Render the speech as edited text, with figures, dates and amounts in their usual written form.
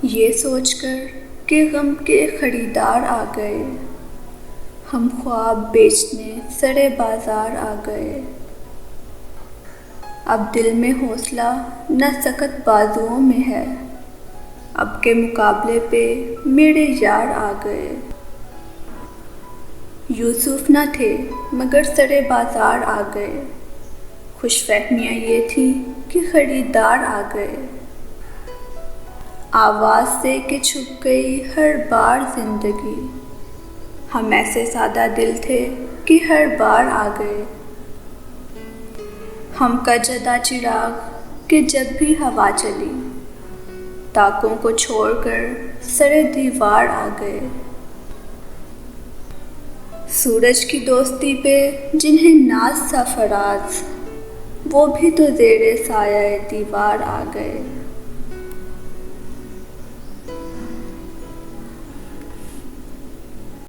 ये सोचकर कि गम के खरीदार आ गए, हम ख्वाब बेचने सरे बाजार आ गए। अब दिल में हौसला न सकत बाजुओं में है, अब के मुकाबले पे मेरे यार आ गए। यूसुफ न थे मगर सरे बाजार आ गए, खुशफहमियाँ ये थी कि खरीदार आ गए। आवाज़ से कि छुप गई हर बार ज़िंदगी, हम ऐसे सादा दिल थे कि हर बार आ गए। हम का जदा चिराग कि जब भी हवा चली, ताकों को छोड़कर सरे दीवार आ गए। सूरज की दोस्ती पे जिन्हें नाज सा फराज, वो भी तो ज़ेरे साया दीवार आ गए।